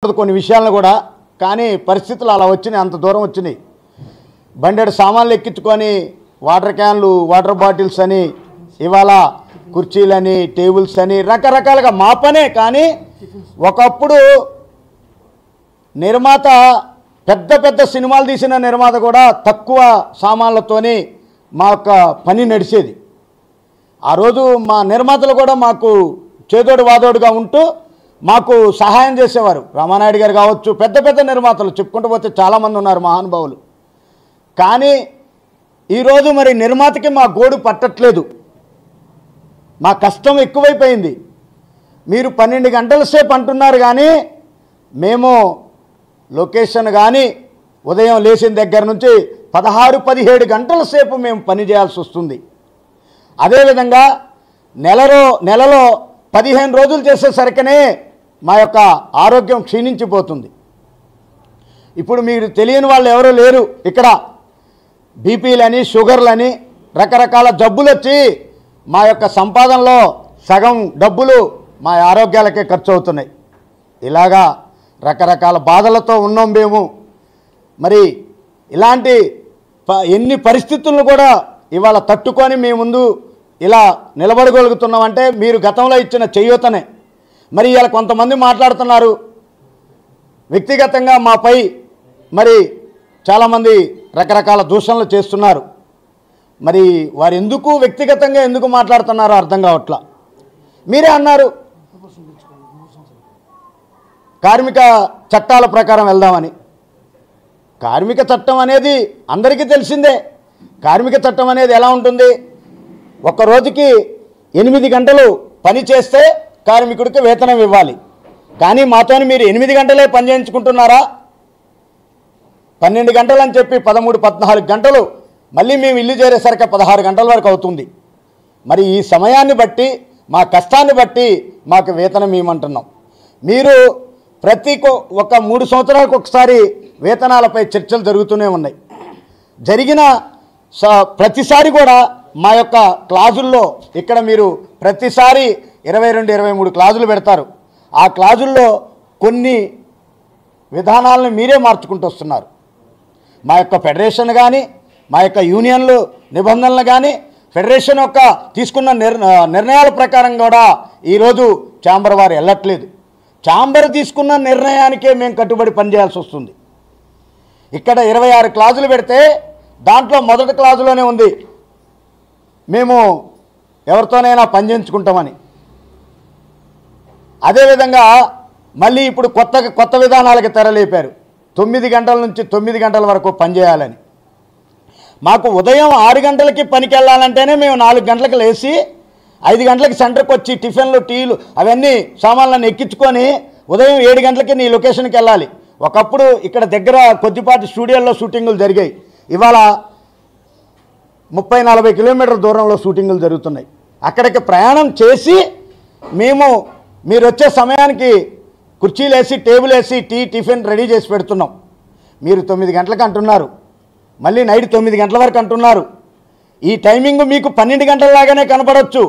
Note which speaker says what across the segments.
Speaker 1: కొన్ని విషయాలను కూడా కానీ పరిస్థితులు అలా వచ్చినాయి, అంత దూరం వచ్చినాయి. బండెడు సామాన్లు ఎక్కించుకొని వాటర్ క్యాన్లు, వాటర్ బాటిల్స్ అని, ఇవాళ కుర్చీలని, టేబుల్స్ అని రకరకాలుగా మా పనే. కానీ ఒకప్పుడు నిర్మాత పెద్ద పెద్ద సినిమాలు తీసిన నిర్మాత కూడా తక్కువ సామాన్లతోని మా యొక్క పని నడిచేది. ఆ రోజు మా నిర్మాతలు కూడా మాకు చేదోడు వాదోడుగా ఉంటూ మాకు సహాయం చేసేవారు. రామానాయుడు గారు కావచ్చు, పెద్ద పెద్ద నిర్మాతలు చెప్పుకుంటూ పోతే చాలామంది ఉన్నారు మహానుభావులు. కానీ ఈరోజు మరి నిర్మాతకి మా గోడు పట్టట్లేదు, మా కష్టం ఎక్కువైపోయింది. మీరు 12 గంటల సేపు అంటున్నారు, కానీ మేము లొకేషన్ కానీ ఉదయం లేచిన దగ్గర నుంచి 16-17 గంటల సేపు మేము పని చేయాల్సి వస్తుంది. అదేవిధంగా నెలలో 15 రోజులు చేసేసరికనే మా యొక్క ఆరోగ్యం క్షీణించిపోతుంది. ఇప్పుడు మీరు తెలియని వాళ్ళు ఎవరూ లేరు. ఇక్కడ బీపీలని, షుగర్లని, రకరకాల జబ్బులు వచ్చి మా యొక్క సంపాదనలో సగం డబ్బులు మా ఆరోగ్యాలకే ఖర్చు అవుతున్నాయి. ఇలాగా రకరకాల బాధలతో ఉన్నాం మేము. మరి ఇలాంటి ఎన్ని పరిస్థితులను కూడా ఇవాళ తట్టుకొని మీ ముందు ఇలా నిలబడగలుగుతున్నామంటే మీరు గతంలో ఇచ్చిన చేయూతనే. మరి ఇలా కొంతమంది మాట్లాడుతున్నారు వ్యక్తిగతంగా మాపై, మరి చాలామంది రకరకాల దూషణలు చేస్తున్నారు. మరి వారు ఎందుకు వ్యక్తిగతంగా ఎందుకు మాట్లాడుతున్నారో అర్థం కావట్లా. మీరే అన్నారు కార్మిక చట్టాల ప్రకారం వెళ్దామని. కార్మిక చట్టం అనేది అందరికీ తెలిసిందే. కార్మిక చట్టం అనేది ఎలా ఉంటుంది? ఒక రోజుకి 8 గంటలు పని చేస్తే కార్మికుడికి వేతనం ఇవ్వాలి. కానీ మాతోని మీరు 8 గంటలే పని చేయించుకుంటున్నారా? 12 గంటలు అని చెప్పి 13-14 గంటలు, మళ్ళీ మేము ఇల్లు చేరేసరికి 16 గంటల వరకు అవుతుంది. మరి ఈ సమయాన్ని బట్టి, మా కష్టాన్ని బట్టి మాకు వేతనం ఇవ్వమంటున్నాం. మీరు ఒక 3 సంవత్సరాలకు ఒకసారి వేతనాలపై చర్చలు జరుగుతూనే ఉన్నాయి. జరిగిన ప్రతిసారి కూడా మా యొక్క క్లాజుల్లో ఇక్కడ మీరు ప్రతిసారి 22-23 క్లాజులు పెడతారు. ఆ క్లాజుల్లో కొన్ని విధానాలను మీరే మార్చుకుంటూ వస్తున్నారు. మా యొక్క ఫెడరేషన్ కానీ, మా యొక్క యూనియన్లు నిబంధనలు కానీ, ఫెడరేషన్ యొక్క తీసుకున్న నిర్ణయాల ప్రకారం కూడా ఈరోజు ఛాంబర్ వారు వెళ్ళట్లేదు. ఛాంబర్ తీసుకున్న నిర్ణయానికే మేము కట్టుబడి పనిచేయాల్సి వస్తుంది. ఇక్కడ 26 క్లాజులు పెడితే దాంట్లో మొదటి క్లాజులోనే ఉంది మేము ఎవరితోనైనా పని చేయించుకుంటామని. అదేవిధంగా మళ్ళీ ఇప్పుడు కొత్త విధానాలకు తెరలేపారు. 9 గంటల నుంచి 9 గంటల వరకు పనిచేయాలని. మాకు ఉదయం 6 గంటలకి పనికి వెళ్ళాలంటేనే మేము 4 గంటలకు లేచి 5 గంటలకి సెంటర్కి వచ్చి టిఫిన్లు, టీలు అవన్నీ సామాన్లను ఎక్కించుకొని ఉదయం 7 గంటలకి నీ లొకేషన్కి వెళ్ళాలి. ఒకప్పుడు ఇక్కడ దగ్గర కొద్దిపాటి స్టూడియోల్లో షూటింగులు జరిగాయి. ఇవాళ 30-40 కిలోమీటర్ల దూరంలో షూటింగులు జరుగుతున్నాయి. అక్కడికి ప్రయాణం చేసి మీరు వచ్చే సమయానికి కుర్చీలు వేసి, టేబుల్ వేసి, టిఫిన్ రెడీ చేసి పెడుతున్నాం. మీరు 9 గంటలకు అంటున్నారు, మళ్ళీ నైట్ 9 గంటల వరకు అంటున్నారు. ఈ టైమింగ్ మీకు 12 గంటలలాగానే కనపడవచ్చు,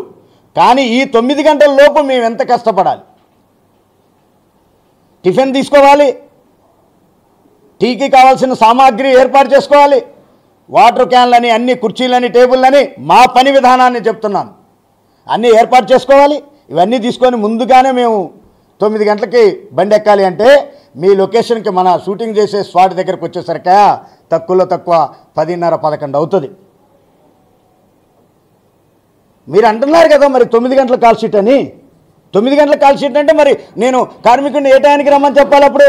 Speaker 1: కానీ ఈ 9 గంటల లోపు మేము ఎంత కష్టపడాలి? టిఫిన్ తీసుకోవాలి, టీకి కావాల్సిన సామాగ్రి ఏర్పాటు చేసుకోవాలి, వాటర్ క్యాన్లని, అన్ని కుర్చీలని, టేబుల్లని, మా పని విధానాన్ని చెప్తున్నాను, అన్నీ ఏర్పాటు చేసుకోవాలి. ఇవన్నీ తీసుకొని ముందుగానే మేము 9 గంటలకి బండి ఎక్కాలి అంటే మీ లొకేషన్కి మన షూటింగ్ చేసే స్పాట్ దగ్గరకు వచ్చేసరికి తక్కువలో తక్కువ 10:30-11 అవుతుంది. మీరు అంటున్నారు కదా మరి 9 గంటల కాల్ షీట్ అని. 9 గంటల కాల్ షీట్ అంటే మరి నేను కార్మికుడిని ఏ టైంకి రమ్మని చెప్పాలి? అప్పుడు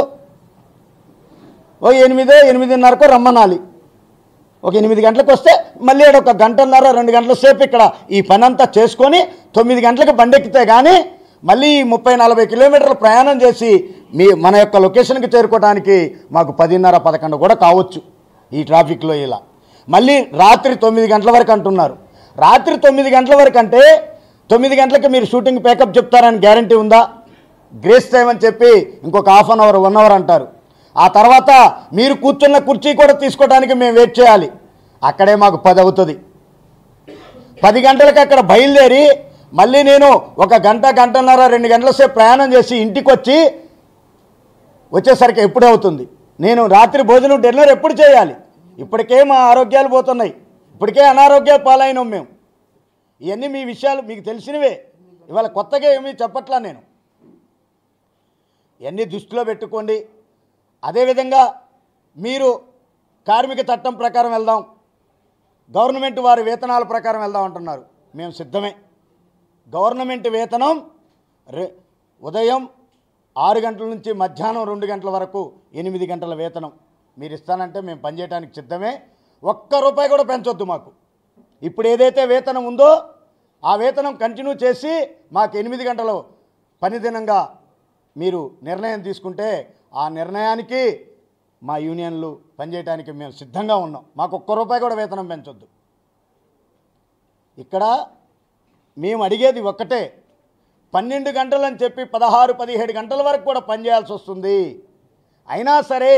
Speaker 1: 8-8:30కో రమ్మనాలి. ఒక 8 గంటలకు వస్తే మళ్ళీ ఒక 1.5-2 గంటల సేపు ఇక్కడ ఈ పని అంతా చేసుకొని 9 గంటలకు బండి ఎక్కితే కానీ మళ్ళీ 30-40 కిలోమీటర్లు ప్రయాణం చేసి మన యొక్క లొకేషన్కి చేరుకోవడానికి మాకు 10:30-11 కూడా కావచ్చు ఈ ట్రాఫిక్లో. ఇలా మళ్ళీ రాత్రి 9 గంటల వరకు అంటున్నారు. రాత్రి 9 గంటల వరకు అంటే 9 గంటలకి మీరు షూటింగ్ ప్యాకప్ చెప్తారని గ్యారంటీ ఉందా? గ్రేస్ టైం అని చెప్పి ఇంకొక హాఫ్ అన్ అవర్ 1 అవర్ అంటారు. ఆ తర్వాత మీరు కూర్చున్న కుర్చీ కూడా తీసుకోవడానికి మేము వెయిట్ చేయాలి. అక్కడే మాకు 10 అవుతుంది. 10 గంటలకు అక్కడ బయలుదేరి మళ్ళీ నేను ఒక గంట, గంటన్నర, 2 గంటల సేపు ప్రయాణం చేసి ఇంటికి వచ్చి వచ్చేసరికి ఎప్పుడే అవుతుంది, నేను రాత్రి భోజనం డిన్నర్ ఎప్పుడు చేయాలి, ఇప్పటికే మా ఆరోగ్యాలు పోతున్నాయి, ఇప్పటికే అనారోగ్యాలు పాలైనాం మేము. ఇవన్నీ మీ విషయాలు మీకు తెలిసినవే, ఇవాళ కొత్తగా ఏమీ చెప్పట్లా నేను. ఇవన్నీ దృష్టిలో పెట్టుకోండి. అదేవిధంగా మీరు కార్మిక చట్టం ప్రకారం వెళ్దాం, గవర్నమెంట్ వారి వేతనాల ప్రకారం వెళ్దాం అంటున్నారు. మేము సిద్ధమే. గవర్నమెంట్ వేతనం ఉదయం 6 గంటల నుంచి మధ్యాహ్నం 2 గంటల వరకు 8 గంటల వేతనం మీరు ఇస్తానంటే మేము పనిచేయడానికి సిద్ధమే. ₹1 కూడా పెంచొద్దు మాకు. ఇప్పుడు ఏదైతే వేతనం ఉందో ఆ వేతనం కంటిన్యూ చేసి మాకు 8 గంటలు పనిదినంగా మీరు నిర్ణయం తీసుకుంటే ఆ నిర్ణయానికి మా యూనియన్లు పనిచేయడానికి మేము సిద్ధంగా ఉన్నాం. మాకు ₹1 కూడా వేతనం పెంచొద్దు. ఇక్కడ మేము అడిగేది ఒక్కటే, 12 గంటలని చెప్పి 16-17 గంటల వరకు కూడా పనిచేయాల్సి వస్తుంది. అయినా సరే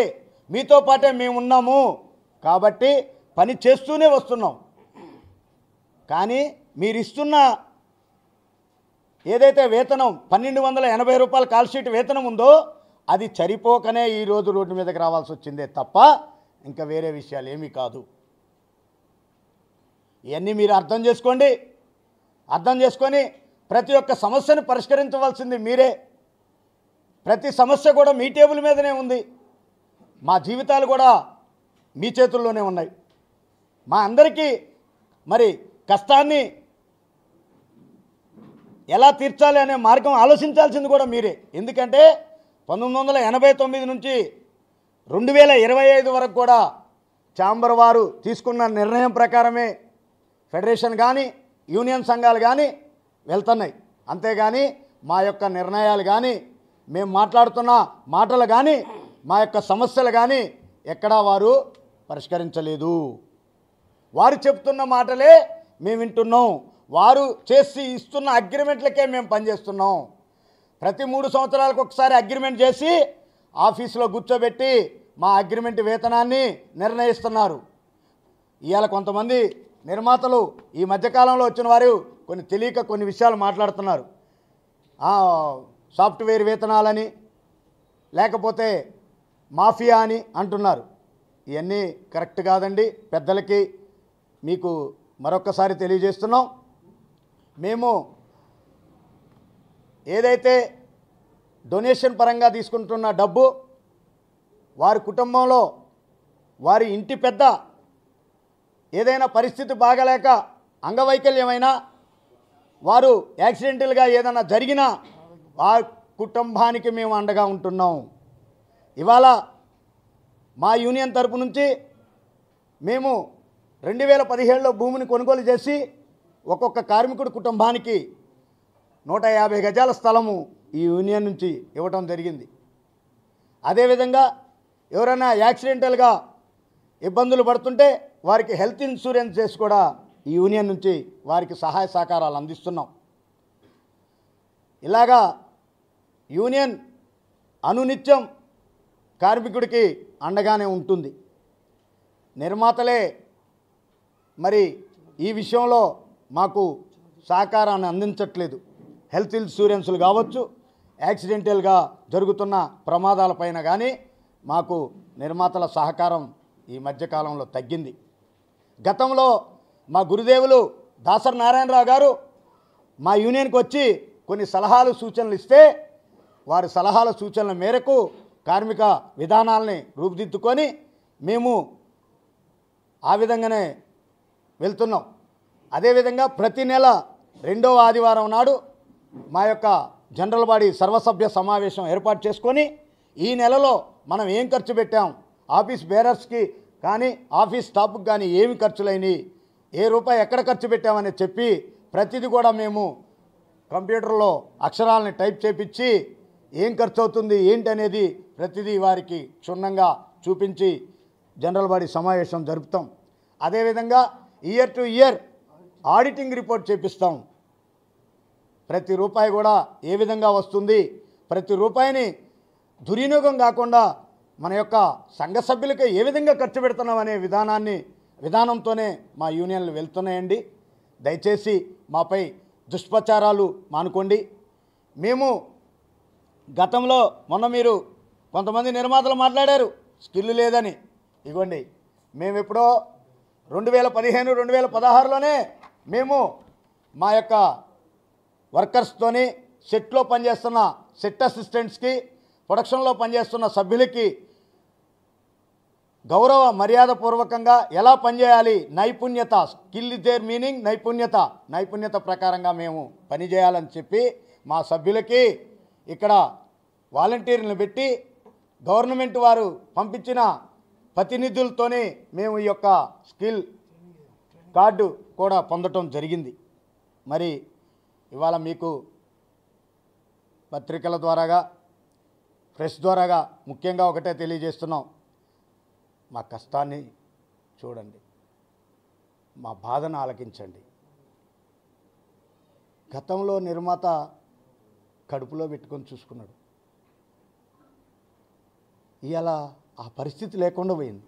Speaker 1: మీతో పాటే మేము ఉన్నాము కాబట్టి పని చేస్తూనే వస్తున్నాం. కానీ మీరు ఇస్తున్న ఏదైతే వేతనం ₹1280 కాల్ షీట్ వేతనం ఉందో అది సరిపోకనే ఈరోజు రోడ్డు మీదకి రావాల్సి వచ్చిందే తప్ప ఇంకా వేరే విషయాలు ఏమీ కాదు. ఇవన్నీ మీరు అర్థం చేసుకోండి. అర్థం చేసుకొని ప్రతి ఒక్క సమస్యను పరిష్కరించవలసింది మీరే. ప్రతి సమస్య కూడా మీ టేబుల్ మీదనే ఉంది. మా జీవితాలు కూడా మీ చేతుల్లోనే ఉన్నాయి. మా అందరికీ మరి కష్టాన్ని ఎలా తీర్చాలి అనే మార్గం ఆలోచించాల్సింది కూడా మీరే. ఎందుకంటే 1989 నుంచి 2025 వరకు కూడా ఛాంబర్ వారు తీసుకున్న నిర్ణయం ప్రకారమే ఫెడరేషన్ కానీ యూనియన్ సంఘాలు కానీ వెళ్తున్నాయి. అంతేగాని మా యొక్క నిర్ణయాలు కానీ మేము మాట్లాడుతున్న మాటలు కానీ మా యొక్క సమస్యలు కానీ ఎక్కడా వారు పరిష్కరించలేదు. వారు చెప్తున్న మాటలే మేము వింటున్నాం. వారు చేసి ఇస్తున్న అగ్రిమెంట్లకే మేము పనిచేస్తున్నాం. ప్రతి 3 సంవత్సరాలకు ఒకసారి అగ్రిమెంట్ చేసి ఆఫీసులో కూర్చోబెట్టి మా అగ్రిమెంట్ వేతనాన్ని నిర్ణయిస్తున్నారు. ఇవాళ కొంతమంది నిర్మాతలు ఈ మధ్యకాలంలో వచ్చిన వారు తెలియక కొన్ని విషయాలు మాట్లాడుతున్నారు. సాఫ్ట్వేర్ వేతనాలని లేకపోతే మాఫియా అని అంటున్నారు. ఇవన్నీ కరెక్ట్ కాదండి. పెద్దలకి మీకు మరొకసారి తెలియజేస్తున్నాం. మేము ఏదైతే డొనేషన్ పరంగా తీసుకుంటున్న డబ్బు వారి కుటుంబంలో వారి ఇంటి పెద్ద ఏదైనా పరిస్థితి బాగలేక అంగవైకల్యమైనా వారు యాక్సిడెంటల్గా ఏదైనా జరిగినా ఆ కుటుంబానికి మేము అండగా ఉంటున్నాం. ఇవాళ మా యూనియన్ తరపు నుంచి మేము 2017లో భూమిని కొనుగోలు చేసి ఒక్కొక్క కార్మికుడి కుటుంబానికి 150 గజాల స్థలము ఈ యూనియన్ నుంచి ఇవ్వటం జరిగింది. అదేవిధంగా ఎవరైనా యాక్సిడెంటల్గా ఇబ్బందులు పడుతుంటే వారికి హెల్త్ ఇన్సూరెన్స్ చేసి కూడా ఈ యూనియన్ నుంచి వారికి సహాయ సహకారాలు అందిస్తున్నాం. ఇలాగా యూనియన్ అనునిత్యం కార్మికుడికి అండగానే ఉంటుంది. నిర్మాతలే మరి ఈ విషయంలో మాకు సహకారాన్ని అందించట్లేదు. హెల్త్ ఇన్సూరెన్సులు కావచ్చు, యాక్సిడెంటల్గా జరుగుతున్న ప్రమాదాలపైన కానీ మాకు నిర్మాతల సహకారం ఈ మధ్యకాలంలో తగ్గింది. గతంలో మా గురుదేవులు దాసరి నారాయణరావు గారు మా యూనియన్కి వచ్చి కొన్ని సలహాలు సూచనలు ఇస్తే వారి సలహాల సూచనల మేరకు కార్మిక విధానాలని రూపుదిద్దుకొని మేము ఆ విధంగానే వెళ్తున్నాం. అదేవిధంగా ప్రతి నెల 2వ ఆదివారం నాడు మా యొక్క జనరల్ బాడీ సర్వసభ్య సమావేశం ఏర్పాటు చేసుకొని ఈ నెలలో మనం ఏం ఖర్చు పెట్టాం, ఆఫీస్ బేరర్స్కి కానీ ఆఫీస్ స్టాఫ్కి కానీ ఏమి ఖర్చులైనవి, ఏ రూపాయి ఎక్కడ ఖర్చు పెట్టామని చెప్పి ప్రతిదీ కూడా మేము కంప్యూటర్లో అక్షరాలని టైప్ చేపించి ఏం ఖర్చు అవుతుంది ఏంటి అనేది ప్రతిదీ వారికి క్షుణ్ణంగా చూపించి జనరల్ బాడీ సమావేశం జరుపుతాం. అదేవిధంగా year to year auditing report చేపిస్తాం. ప్రతి రూపాయి కూడా ఏ విధంగా వస్తుంది, ప్రతి రూపాయిని దుర్వినియోగం కాకుండా మన యొక్క సంఘ సభ్యులకి ఏ విధంగా ఖర్చు పెడుతున్నాం అనే విధానంతోనే మా యూనియన్లు వెళ్తున్నాయండి. దయచేసి మాపై దుష్ప్రచారాలు మానుకోండి. మేము గతంలో మొన్న మీరు కొంతమంది నిర్మాతలు మాట్లాడారు స్కిల్ లేదని. ఇగోండి, మేము ఎప్పుడో 2015, 2016లోనే మేము మా యొక్క వర్కర్స్తోని సెట్లో పనిచేస్తున్న సెట్ అసిస్టెంట్స్కి, ప్రొడక్షన్లో పనిచేస్తున్న సభ్యులకి గౌరవ మర్యాదపూర్వకంగా ఎలా పనిచేయాలి, నైపుణ్యత, స్కిల్ ఇస్ దేర్ మీనింగ్ నైపుణ్యత ప్రకారంగా మేము పనిచేయాలని చెప్పి మా సభ్యులకి ఇక్కడ వాలంటీర్లను పెట్టి గవర్నమెంట్ వారు పంపించిన ప్రతినిధులతోనే మేము ఈ యొక్క స్కిల్ కార్డు కూడా పొందటం జరిగింది. మరి ఇవాళ మీకు పత్రికల ద్వారాగా, ప్రెస్ ద్వారాగా ముఖ్యంగా ఒకటే తెలియజేస్తున్నాం, మా కష్టాన్ని చూడండి, మా బాధను ఆలకించండి. గతంలో నిర్మాత కడుపులో పెట్టుకొని చూసుకున్నాడు, ఇవాళ ఆ పరిస్థితి లేకుండా పోయింది.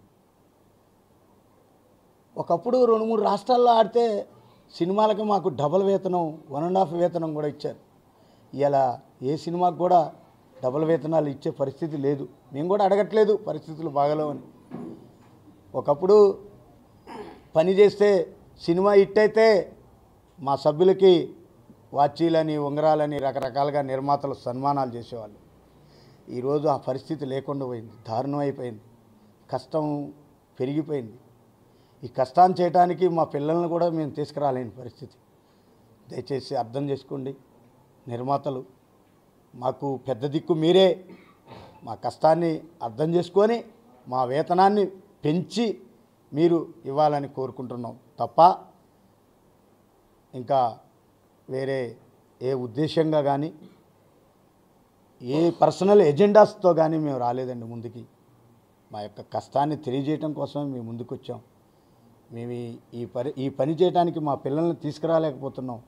Speaker 1: ఒకప్పుడు 2-3 రాష్ట్రాల్లో ఆడితే సినిమాలకి మాకు డబుల్ వేతనం, 1.5 వేతనం కూడా ఇచ్చారు. ఇవాళ ఏ సినిమాకు కూడా డబుల్ వేతనాలు ఇచ్చే పరిస్థితి లేదు. మేము కూడా అడగట్లేదు, పరిస్థితులు బాగలేవని. ఒకప్పుడు పని చేస్తే సినిమా హిట్ అయితే మా సభ్యులకి వాచీలని, ఉంగరాలని రకరకాలుగా నిర్మాతలు సన్మానాలు చేసేవాళ్ళు. ఈరోజు ఆ పరిస్థితి లేకుండా పోయింది, దారుణం అయిపోయింది, కష్టం పెరిగిపోయింది. ఈ కష్టాన్ని చేయడానికి మా పిల్లల్ని కూడా మేము తీసుకురాలేని పరిస్థితి. దయచేసి అర్థం చేసుకోండి నిర్మాతలు, మాకు పెద్ద దిక్కు మీరే. మా కష్టాన్ని అర్థం చేసుకొని మా వేతనాన్ని పెంచి మీరు ఇవ్వాలని కోరుకుంటున్నాం తప్ప ఇంకా వేరే ఏ ఉద్దేశంగా కానీ ఏ పర్సనల్ ఎజెండాస్తో కానీ మేము రాలేదండి ముందుకి. మా యొక్క కష్టాన్ని తెలియజేయడం కోసమే మేము ముందుకు వచ్చాం. మేము ఈ పని చేయడానికి మా పిల్లల్ని తీసుకురాలేకపోతున్నాం.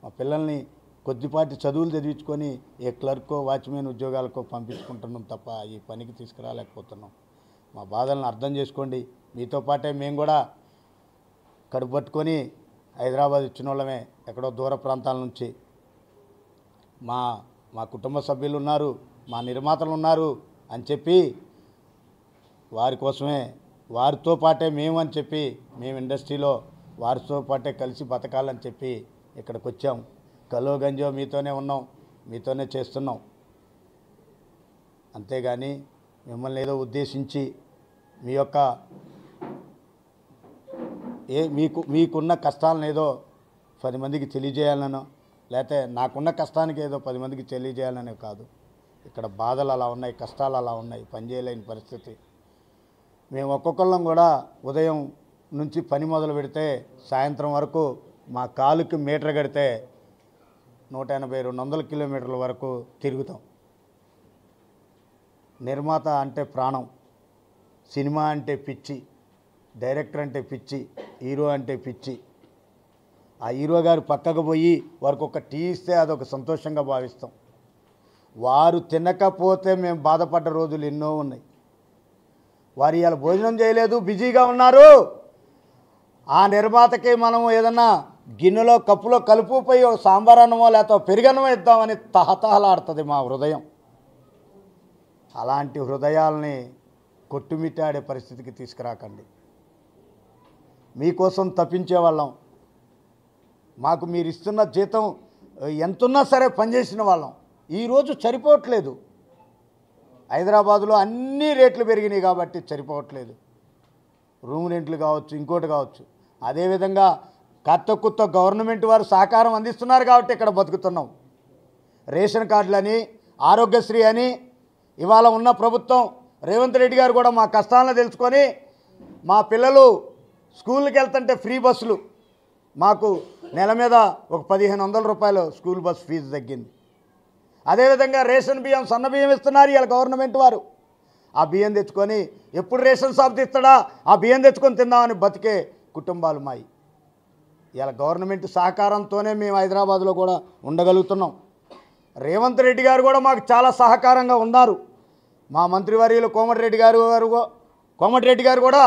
Speaker 1: మా పిల్లల్ని కొద్దిపాటి చదువులు చదివించుకొని ఏ క్లర్కో, వాచ్మెన్ ఉద్యోగాలకో పంపించుకుంటున్నాం తప్ప ఈ పనికి తీసుకురాలేకపోతున్నాం. మా బాధలను అర్థం చేసుకోండి. మీతో పాటే మేము కూడా కడుపు పట్టుకొని హైదరాబాద్ ఇచ్చిన వాళ్ళమే, ఎక్కడో దూర ప్రాంతాల నుంచి. మా కుటుంబ సభ్యులు ఉన్నారు, మా నిర్మాతలు ఉన్నారు అని చెప్పి వారి కోసమే, వారితో పాటే మేము అని చెప్పి, మేము ఇండస్ట్రీలో వారితో పాటే కలిసి బతకాలని చెప్పి ఇక్కడికి వచ్చాం. కలో గంజో మీతోనే ఉన్నాం, మీతోనే చేస్తున్నాం. అంతేగాని మిమ్మల్ని ఏదో ఉద్దేశించి మీ యొక్క మీకున్న కష్టాలను ఏదో 10 మందికి తెలియజేయాలనో, లేకపోతే నాకున్న కష్టానికి ఏదో 10 మందికి తెలియజేయాలనే కాదు. ఇక్కడ బాధలు అలా ఉన్నాయి, కష్టాలు అలా ఉన్నాయి, పనిచేయలేని పరిస్థితి. మేము ఒక్కొక్కళ్ళం కూడా ఉదయం నుంచి పని మొదలు పెడితే సాయంత్రం వరకు మా కాలుకి మీటర్ కడితే 180-200 కిలోమీటర్ల వరకు తిరుగుతాం. నిర్మాత అంటే ప్రాణం, సినిమా అంటే పిచ్చి, డైరెక్టర్ అంటే పిచ్చి, హీరో అంటే పిచ్చి. ఆ హీరో గారు పక్కకు పోయి వారికి ఒక టీ ఇస్తే అదొక సంతోషంగా భావిస్తాం. వారు తినకపోతే మేము బాధపడ్డ రోజులు ఎన్నో ఉన్నాయి. వారు ఇవాళ భోజనం చేయలేదు, బిజీగా ఉన్నారు. ఆ నిర్మాతకి మనం ఏదన్నా గిన్నెలో కప్పులో కలుపుపోయి ఒక సాంబార్ అన్నమో లేకపోతే పెరుగన్నమో ఇద్దామని తహతహలాడుతుంది మా హృదయం. అలాంటి హృదయాల్ని కొట్టుమిట్టాడే పరిస్థితికి తీసుకురాకండి. మీకోసం తప్పించే వాళ్ళం. మాకు మీరు ఇస్తున్న జీతం ఎంతున్నా సరే పనిచేసిన వాళ్ళం. ఈరోజు సరిపోవట్లేదు. హైదరాబాదులో అన్ని రేట్లు పెరిగినాయి కాబట్టి సరిపోవట్లేదు. రూమ్ రెంట్లు కావచ్చు, ఇంకోటి కావచ్చు. అదేవిధంగా కొత్త గవర్నమెంట్ వారు సహకారం అందిస్తున్నారు కాబట్టి ఇక్కడ బతుకుతున్నాం. రేషన్ కార్డులని, ఆరోగ్యశ్రీ అని ఇవాళ ఉన్న ప్రభుత్వం రేవంత్ రెడ్డి గారు కూడా మా కష్టాలను తెలుసుకొని మా పిల్లలు స్కూల్కి వెళ్తుంటే ఫ్రీ బస్సులు, మాకు నెల మీద ఒక 1500 రూపాయలు స్కూల్ బస్ ఫీజు తగ్గింది. అదేవిధంగా రేషన్ బియ్యం, సన్న బియ్యం ఇస్తున్నారు ఇవాళ గవర్నమెంట్ వారు. ఆ బియ్యం తెచ్చుకొని ఎప్పుడు రేషన్ షాప్ తీస్తాడా ఆ బియ్యం తెచ్చుకొని తిందామని బతికే కుటుంబాలు మాయి. ఇవాళ గవర్నమెంట్ సహకారంతోనే మేము హైదరాబాద్లో కూడా ఉండగలుగుతున్నాం. రేవంత్ రెడ్డి గారు కూడా మాకు చాలా సహకారంగా ఉన్నారు. మా మంత్రివర్యులు కోమటిరెడ్డి గారు కూడా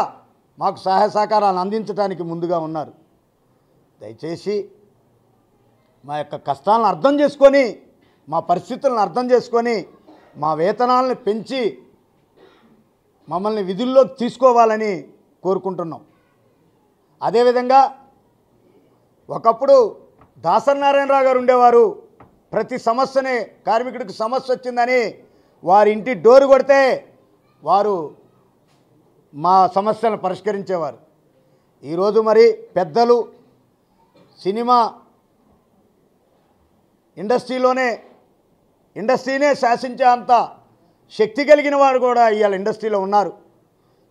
Speaker 1: మాకు సహాయ సహకారాలు అందించడానికి ముందుగా ఉన్నారు. దయచేసి మా యొక్క కష్టాలను అర్థం చేసుకొని, మా పరిస్థితులను అర్థం చేసుకొని, మా వేతనాలను పెంచి మమ్మల్ని విధుల్లోకి తీసుకోవాలని కోరుకుంటున్నాం. అదేవిధంగా ఒకప్పుడు దాసనారాయణరావు గారు ఉండేవారు. ప్రతి సమస్యని కార్మికుడికి సమస్య వచ్చిందని వారి ఇంటి డోరు కొడితే వారు మా సమస్యలను పరిష్కరించేవారు. ఈరోజు మరి పెద్దలు సినిమా ఇండస్ట్రీనే శాసించే అంత శక్తి కలిగిన వారు కూడా ఇవాళ ఇండస్ట్రీలో ఉన్నారు.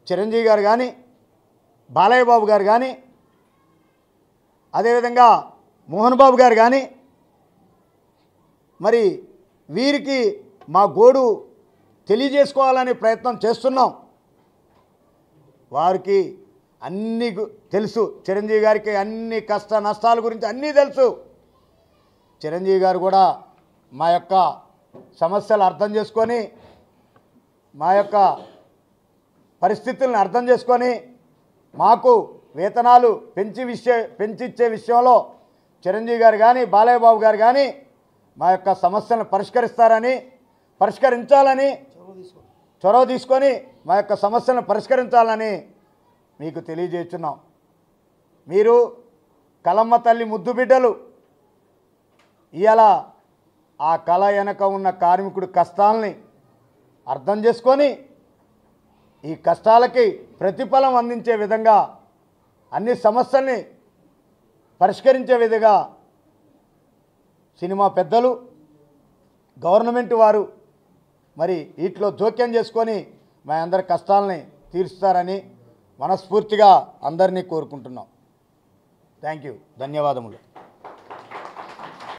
Speaker 1: చిరంజీవి గారు కానీ, బాలయ్య బాబు గారు కానీ, అదేవిధంగా మోహన్ బాబు గారు కానీ, మరి వీరికి మా గోడు తెలియజేసుకోవాలనే ప్రయత్నం చేస్తున్నాం. వారికి అన్నీ తెలుసు. చిరంజీవి గారికి అన్ని కష్ట నష్టాల గురించి అన్నీ తెలుసు. చిరంజీవి గారు కూడా మా యొక్క సమస్యలు అర్థం చేసుకొని, మా యొక్క పరిస్థితులను అర్థం చేసుకొని మాకు వేతనాలు పెంచిచ్చే విషయంలో చిరంజీవి గారు కానీ, బాలయ్య బాబు గారు కానీ మా యొక్క సమస్యలను పరిష్కరించాలని చొరవ తీసుకొని మా యొక్క సమస్యలను పరిష్కరించాలని మీకు తెలియజేస్తున్నాం. మీరు కలమ్మ తల్లి ముద్దు బిడ్డలు. ఇవాళ ఆ కళ వెనక ఉన్న కార్మికుడి కష్టాలని అర్థం చేసుకొని ఈ కష్టాలకి ప్రతిఫలం అందించే విధంగా, అన్ని సమస్యల్ని పరిష్కరించే విధంగా సినిమా పెద్దలు, గవర్నమెంట్ వారు మరి వీటిలో జోక్యం చేసుకొని మా అందరి కష్టాలని తీరుస్తారని మనస్ఫూర్తిగా అందరినీ కోరుకుంటున్నాం. Thank you. ధన్యవాదములు.